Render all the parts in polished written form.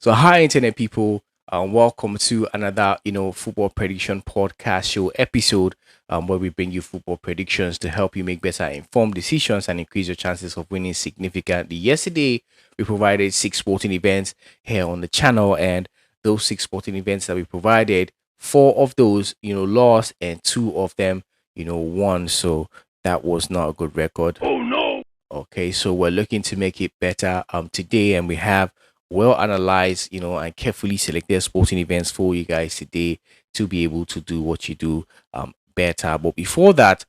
So, hi, internet people. Welcome to another, football prediction podcast show episode, where we bring you football predictions to help you make better informed decisions and increase your chances of winning significantly. Yesterday, we provided six sporting events here on the channel, and those six sporting events that we provided, four of those, lost, and two of them, won. So that was not a good record. Oh no! Okay, so we're looking to make it better today, and we have well analyzed, and carefully selected sporting events for you guys today to be able to do what you do better. But before that,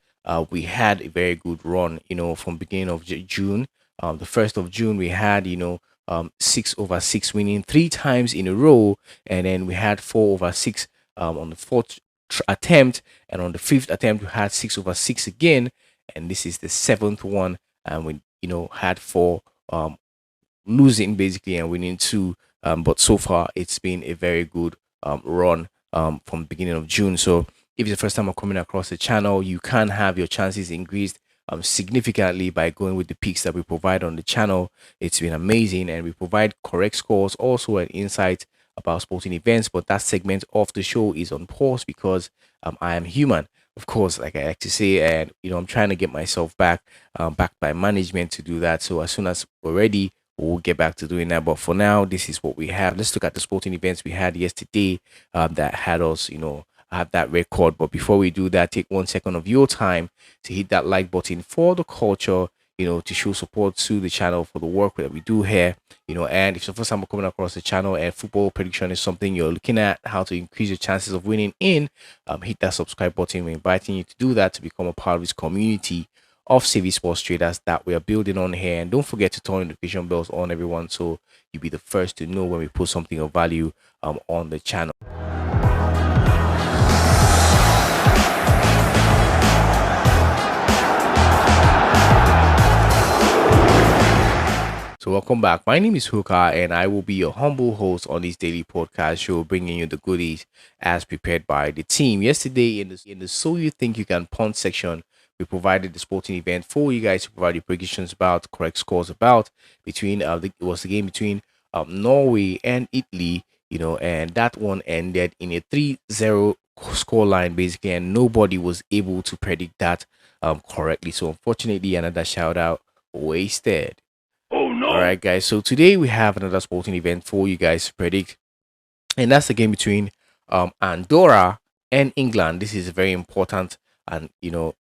we had a very good run, from beginning of June. The 1st of June, we had 6/6 winning three times in a row, and then we had 4/6 on the fourth attempt, and on the fifth attempt we had 6/6 again, and this is the seventh one, and we had four losing basically and winning two. But so far it's been a very good run from the beginning of June. So if it's the first time I'm coming across the channel, you can have your chances increased significantly by going with the picks that we provide on the channel. It's been amazing, and we provide correct scores, also an insight about sporting events. But that segment of the show is on pause because I am human, of course, like I like to say, and I'm trying to get myself backed by management to do that. So as soon as we're ready, we'll get back to doing that. But for now, this is what we have. Let's look at the sporting events we had yesterday that had us, have that record. But before we do that, take 1 second of your time to hit that like button for the culture, to show support to the channel for the work that we do here, and if it's the first time we're coming across the channel and football prediction is something you're looking at, how to increase your chances of winning in, hit that subscribe button. We're inviting you to do that to become a part of this community of savvy sports traders that we are building on here. And don't forget to turn notification bells on, everyone, so you'll be the first to know when we put something of value on the channel. So welcome back. My name is Hooker, and I will be your humble host on this daily podcast show, bringing you the goodies as prepared by the team. Yesterday, in the So You Think You Can Punt section, we provided the sporting event for you guys to provide your predictions about, correct scores about between it was the game between Norway and Italy, and that one ended in a 3-0 scoreline basically, and nobody was able to predict that correctly. So unfortunately, another shout out wasted. Oh no! All right, guys. So today we have another sporting event for you guys to predict, and that's the game between Andorra and England. This is very important, and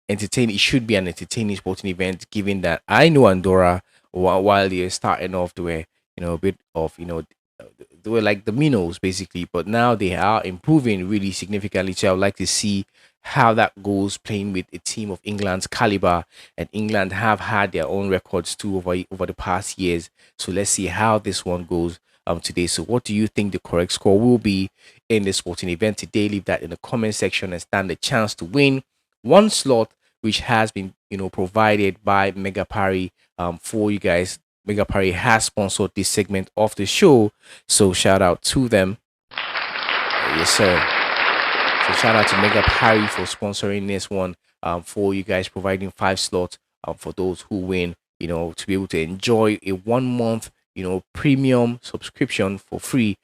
entertaining. It should be an entertaining sporting event, given that I know Andorra while they're starting off, they were a bit of they were like the minnows basically, but now they are improving really significantly. So I'd like to see how that goes playing with a team of England's caliber, and England have had their own records too over the past years. So let's see how this one goes today. So what do you think the correct score will be in this sporting event today? Leave that in the comment section and stand a chance to win one slot, which has been provided by Mega Parry for you guys. Mega Parry has sponsored this segment of the show, so shout out to them. Yes, sir. So shout out to Mega Parry for sponsoring this one for you guys, providing 5 slots for those who win, to be able to enjoy a 1 month, premium subscription for free,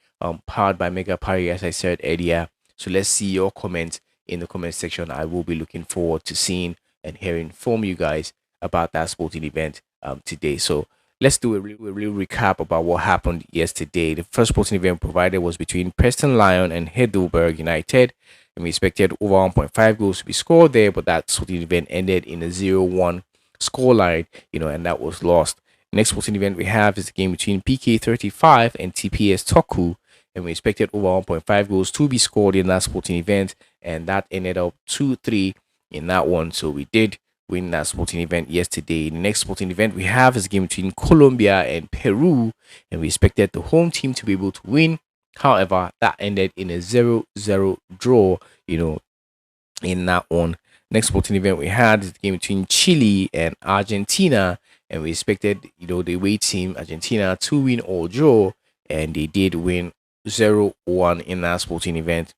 powered by Mega Parry, as I said earlier. So let's see your comments in the comment section. I will be looking forward to seeing and hearing from you guys about that sporting event today. So let's do a real recap about what happened yesterday. The first sporting event provided was between Preston Lion and Heidelberg United, and we expected over 1.5 goals to be scored there, but that sporting event ended in a 0-1 scoreline, and that was lost. Next sporting event we have is the game between PK35 and TPS Toku, and we expected over 1.5 goals to be scored in that sporting event, and that ended up 2-3 in that one. So we did win that sporting event yesterday. The next sporting event we have is a game between Colombia and Peru, and we expected the home team to be able to win. However, that ended in a 0-0 draw, in that one. Next sporting event we had is the game between Chile and Argentina, and we expected, the away team Argentina to win or draw, and they did win 0-1 in that sporting event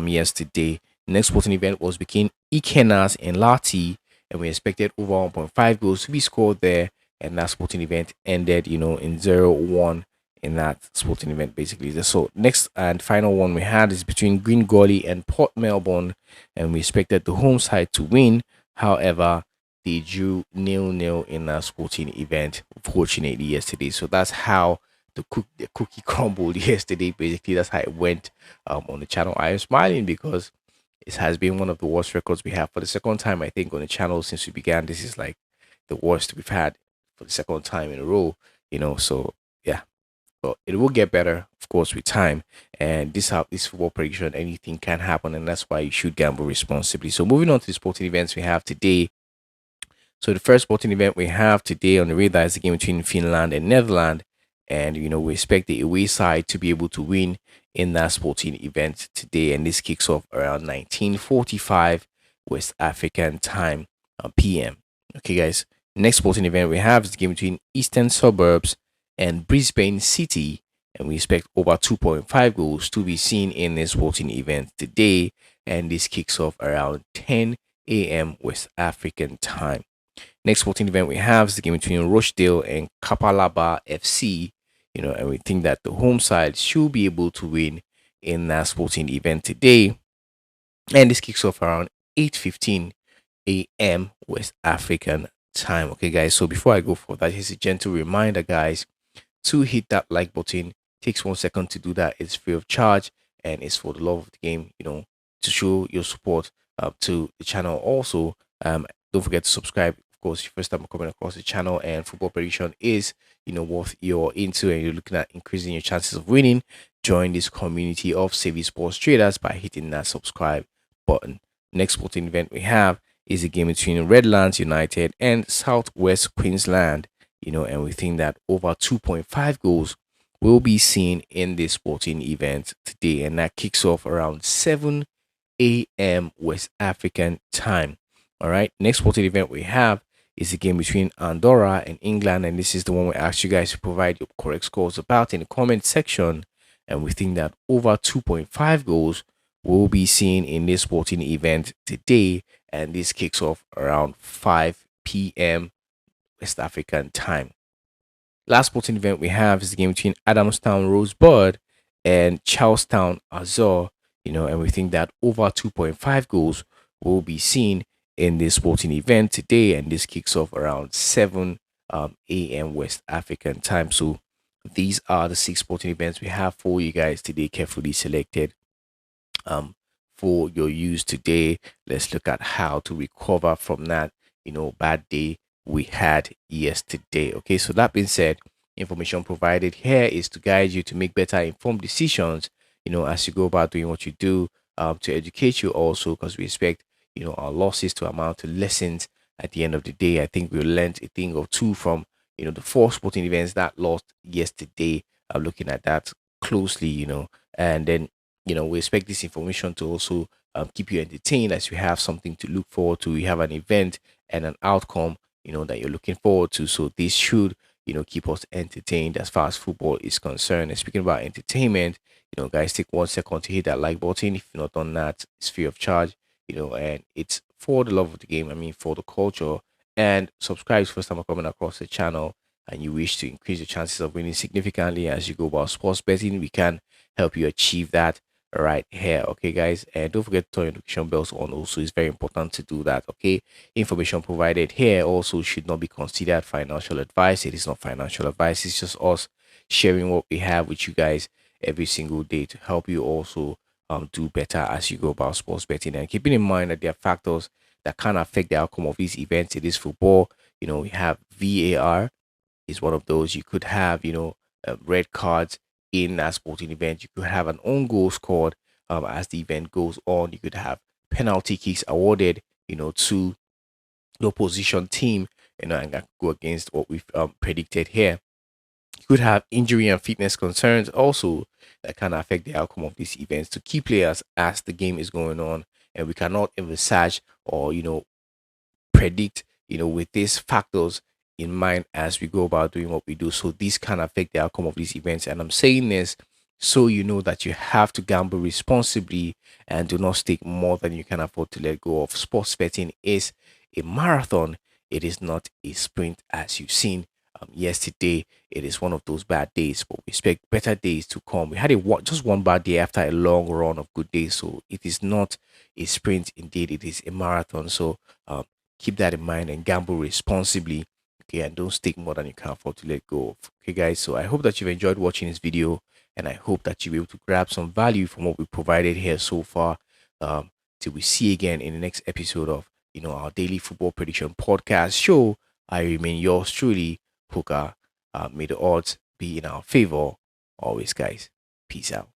yesterday. The next sporting event was between Ikenas and Lati, and we expected over 1.5 goals to be scored there, and that sporting event ended, in 0-1 in that sporting event basically. So next and final one we had is between Green Gully and Port Melbourne, and we expected the home side to win. However, they drew 0-0 in a sporting event, fortunately, yesterday. So that's how the cookie crumbled yesterday. Basically, that's how it went on the channel. I am smiling because it has been one of the worst records we have for the second time, I think, on the channel since we began. This is like the worst we've had for the second time in a row, So yeah, but it will get better, of course, with time. And this football prediction, anything can happen, and that's why you should gamble responsibly. So moving on to the sporting events we have today. So the first sporting event we have today on the radar is the game between Finland and Netherlands. And we expect the away side to be able to win in that sporting event today. And this kicks off around 19:45 West African time PM. Okay, guys. Next sporting event we have is the game between Eastern Suburbs and Brisbane City. And we expect over 2.5 goals to be seen in this sporting event today. And this kicks off around 10 a.m. West African time. Next sporting event we have is the game between Rochdale and Kapalaba FC. And we think that the home side should be able to win in that sporting event today. And this kicks off around 8:15 a.m. West African time. Okay, guys. So before I go for that, here's a gentle reminder, guys, to hit that like button. Takes 1 second to do that. It's free of charge and it's for the love of the game, to show your support to the channel. Also, don't forget to subscribe. Of course, your first time coming across the channel and football prediction is, what you're into and you're looking at increasing your chances of winning, join this community of savvy sports traders by hitting that subscribe button. Next sporting event we have is a game between Redlands United and Southwest Queensland, and we think that over 2.5 goals will be seen in this sporting event today, and that kicks off around 7 a.m. West African time. All right, next sporting event we have is the game between Andorra and England, and this is the one we asked you guys to provide your correct scores about in the comment section. And we think that over 2.5 goals will be seen in this sporting event today, and this kicks off around 5 p.m. West African time. Last sporting event we have is the game between Adamstown Rosebud and Charlestown Azure, and we think that over 2.5 goals will be seen in this sporting event today, and this kicks off around 7 a.m. West African time. So these are the 6 sporting events we have for you guys today, carefully selected for your use today. Let's look at how to recover from that bad day we had yesterday. Okay, so that being said, information provided here is to guide you to make better informed decisions as you go about doing what you do, to educate you also, because we expect our losses to amount to lessons at the end of the day. I think we learned a thing or two from the 4 sporting events that lost yesterday. I'm looking at that closely, and then we expect this information to also keep you entertained as you have something to look forward to. You have an event and an outcome that you're looking forward to. So this should keep us entertained as far as football is concerned. And speaking about entertainment, guys, take 1 second to hit that like button. If you've not done that, it's free of charge, and it's for the love of the game. I mean, for the culture. And subscribe if first time coming across the channel and you wish to increase your chances of winning significantly as you go about sports betting. We can help you achieve that right here. Okay, guys, and don't forget to turn your notification bells on. Also, it's very important to do that. Okay, information provided here also should not be considered financial advice. It is not financial advice. It's just us sharing what we have with you guys every single day to help you also do better as you go about sports betting. And keeping in mind that there are factors that can affect the outcome of these events. It is football. We have VAR is one of those. You could have red cards in a sporting event. You could have an own goal scored as the event goes on. You could have penalty kicks awarded to the opposition team, and that go against what we've predicted here. You could have injury and fitness concerns also that can affect the outcome of these events to key players as the game is going on, and we cannot envisage or predict with these factors in mind as we go about doing what we do. So these can affect the outcome of these events, and I'm saying this so you know that you have to gamble responsibly and do not stake more than you can afford to let go of. Sports betting is a marathon. It is not a sprint as you've seen yesterday. It is one of those bad days, but we expect better days to come. We had just one bad day after a long run of good days, so it is not a sprint. Indeed, it is a marathon. So keep that in mind and gamble responsibly. Okay, and don't stake more than you can afford to let go of. Okay, guys. So I hope that you've enjoyed watching this video, and I hope that you'll be able to grab some value from what we provided here so far. Till we see again in the next episode of our daily football prediction podcast show. I remain yours truly, Puka. May the odds be in our favor always, guys. Peace out.